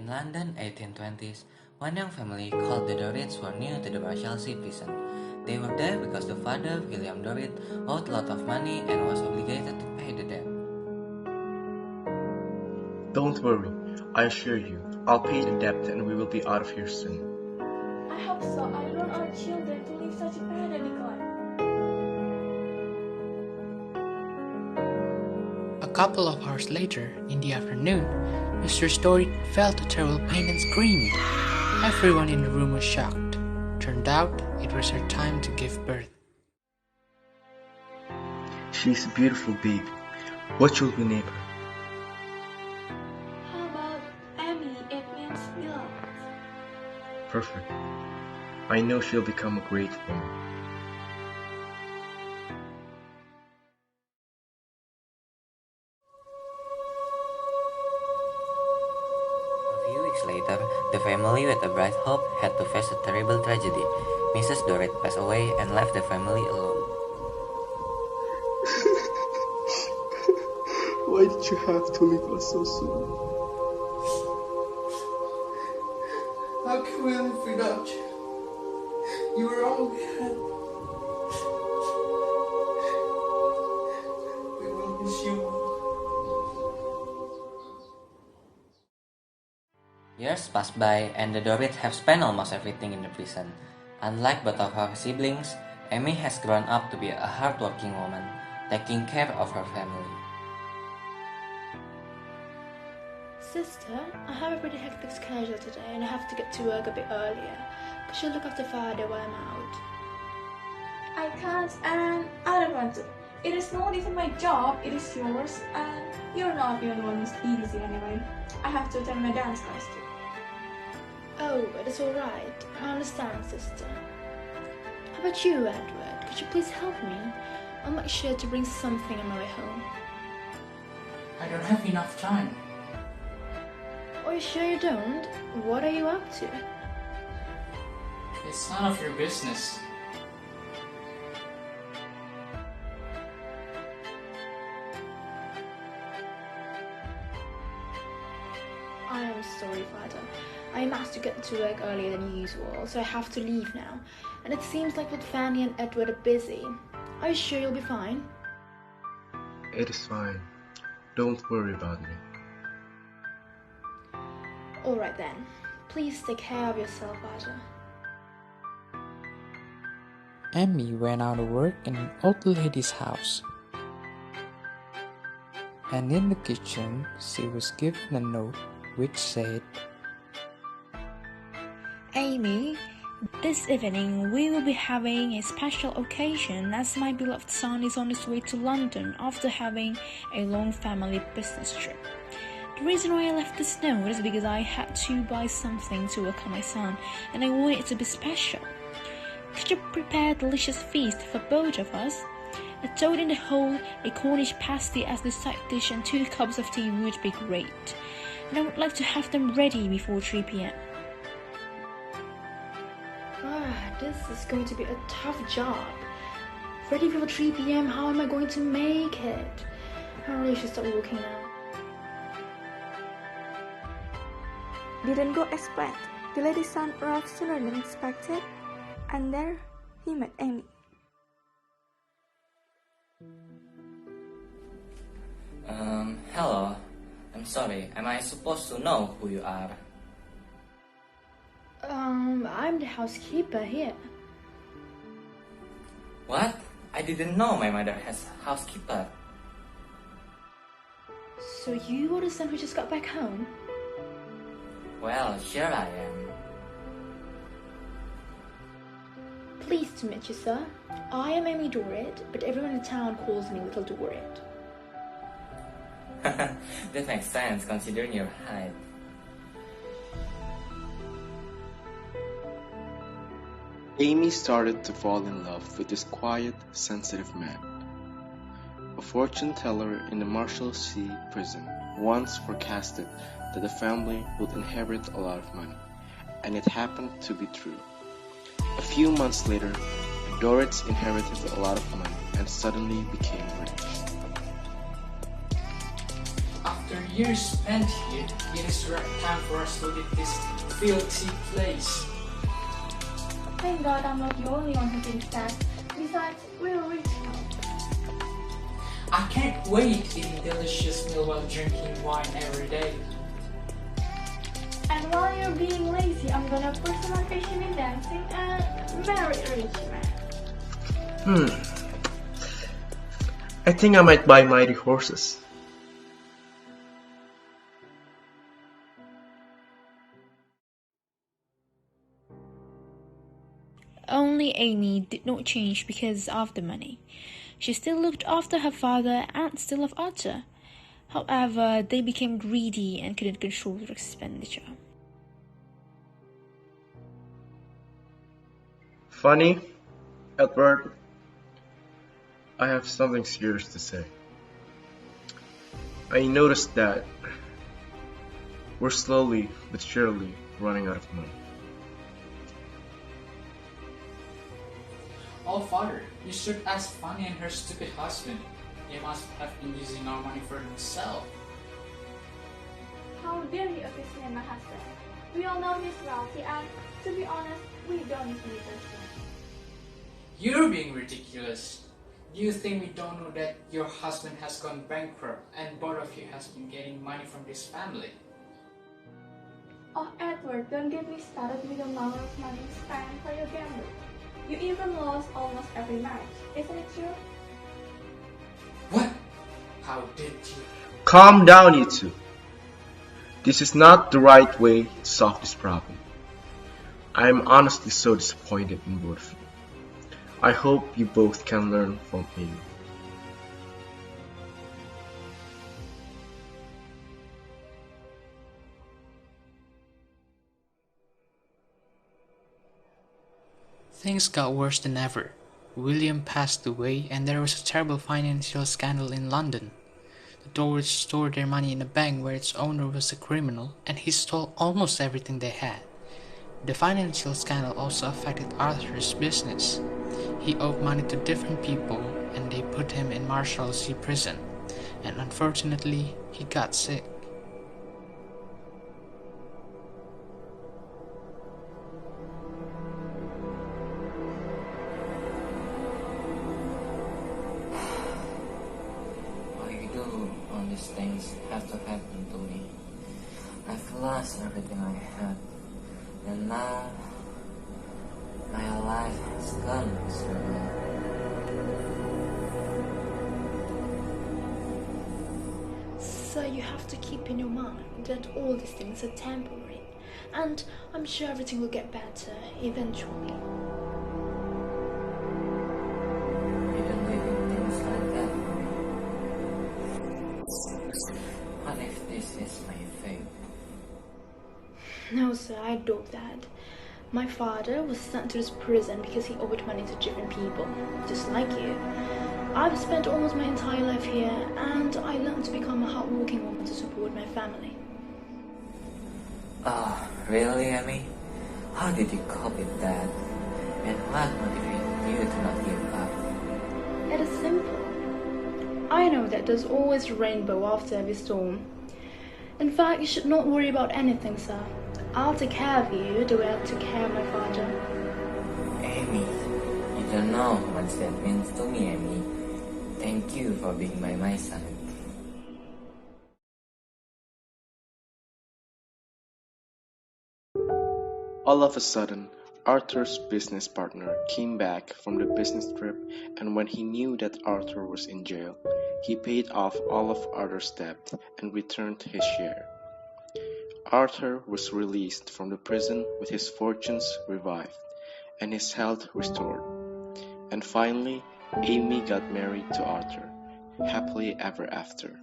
In London, 1820s, one young family called the Dorrits were new to the Marshalsea prison. They were there because the father, William Dorrit, owed a lot of money and was obligated to pay the debt. Don't worry, I assure you, I'll pay the debt and we will be out of here soon. I hope so. I don't want our children to live such a pathetic life. A couple of hours later, in the afternoon, Mr. Dorrit felt a terrible pain and screamed. Everyone in the room was shocked. Turned out, it was her time to give birth. She's a beautiful baby. What should we name her? How about Amy? It means beloved. Perfect. I know she'll become a great woman. A few weeks later, the family with a bright hope had to face a terrible tragedy. Mrs. Dorrit passed away and left the family alone. Why did you have to leave us so soon? How can we live without you? You were all we had. We will miss you. Years passed by, and the Dorrit have spent almost everything in the prison. Unlike both of her siblings, Amy has grown up to be a hardworking woman, taking care of her family. Sister, I have a pretty hectic schedule today and I have to get to work a bit earlier. Could you look after father while I'm out? I can't and I don't want to. It is not even my job, it is yours, and you're not the only one who's easy anyway. I have to attend my dance class too. Oh, but it's alright. I understand, sister. How about you, Edward? Could you please help me? I'll make sure to bring something on my way home. I don't have enough time. Are you sure you don't? What are you up to? It's none of your business. I am sorry, Father. I am asked to get to work earlier than usual, so I have to leave now. And it seems like both Fanny and Edward are busy. Are you sure you'll be fine? It is fine. Don't worry about me. Alright then. Please take care of yourself, Father. Amy went out to work in an old lady's house. And in the kitchen, she was given a note which said, Amy, this evening we will be having a special occasion as my beloved son is on his way to London after having a long family business trip. The reason why I left this note is because I had to buy something to welcome my son and I want it to be special. Could you prepare a delicious feast for both of us? A toad in the hole, a Cornish pasty as the side dish and 2 cups of tea would be great. And I would like to have them ready before 3 p.m. This is going to be a tough job. Ready for 3 p.m. How am I going to make it? I really should start working now. Didn't go as planned. The lady's son arrived sooner than expected, and there he met Amy. Hello. I'm sorry, am I supposed to know who you are? I'm the housekeeper here. What? I didn't know my mother has a housekeeper. So you are the son who just got back home? Well, here I am. Pleased to meet you, sir. I am Amy Dorrit, but everyone in town calls me Little Dorrit. That makes sense considering your height. Amy started to fall in love with this quiet, sensitive man. A fortune teller in the Marshalsea prison once forecasted that the family would inherit a lot of money, and it happened to be true. A few months later, the Dorrits inherited a lot of money and suddenly became rich. After years spent here, it is time for us to leave this filthy place. Thank God I'm not the only one who thinks that. Besides, we're rich now. I can't wait eating delicious meal while drinking wine every day. And while you're being lazy, I'm gonna pursue my passion in dancing and marry a rich man. I think I might buy mighty horses. Only Amy did not change because of the money. She still looked after her father and still loved Arthur. However, they became greedy and couldn't control their expenditure. Funny, Edward, I have something serious to say. I noticed that we're slowly but surely running out of money. Oh, father, you should ask Fanny and her stupid husband. They must have been using our money for themselves. How dare you accuse me and my husband? We all know he's wealthy and, to be honest, we don't need this. You're being ridiculous. Do you think we don't know that your husband has gone bankrupt and both of you has been getting money from this family? Oh, Edward, don't get me started with the amount of money spent for your gambling. You even lost almost every match, isn't it true? What? How did you? Calm down, you two. This is not the right way to solve this problem. I am honestly so disappointed in both of you. I hope you both can learn from me. Things got worse than ever. William passed away and there was a terrible financial scandal in London. The Dorrits stored their money in a bank where its owner was a criminal and he stole almost everything they had. The financial scandal also affected Arthur's business. He owed money to different people and they put him in Marshalsea prison, and unfortunately he got sick. Why do all these things have to happen to me? I've lost everything I had, and now my life has gone miserable. So you have to keep in your mind that all these things are temporary, and I'm sure everything will get better eventually. You don't believe in things like that for me. What if this is my fate? No, sir, I doubt that. My father was sent to this prison because he owed money to different people, just like you. I've spent almost my entire life here, and I learned to become a hardworking woman to support my family. Oh, really, Amy? How did you cope with that? And what motivated you to not give up? It is simple. I know that there's always a rainbow after every storm. In fact, you should not worry about anything, sir. I'll take care of you the way I took care of my father. Amy, you don't know how much that means to me, Amy. Thank you for being by my side. All of a sudden, Arthur's business partner came back from the business trip, and when he knew that Arthur was in jail, he paid off all of Arthur's debt and returned his share. Arthur was released from the prison with his fortunes revived and his health restored. And finally, Amy got married to Arthur, happily ever after.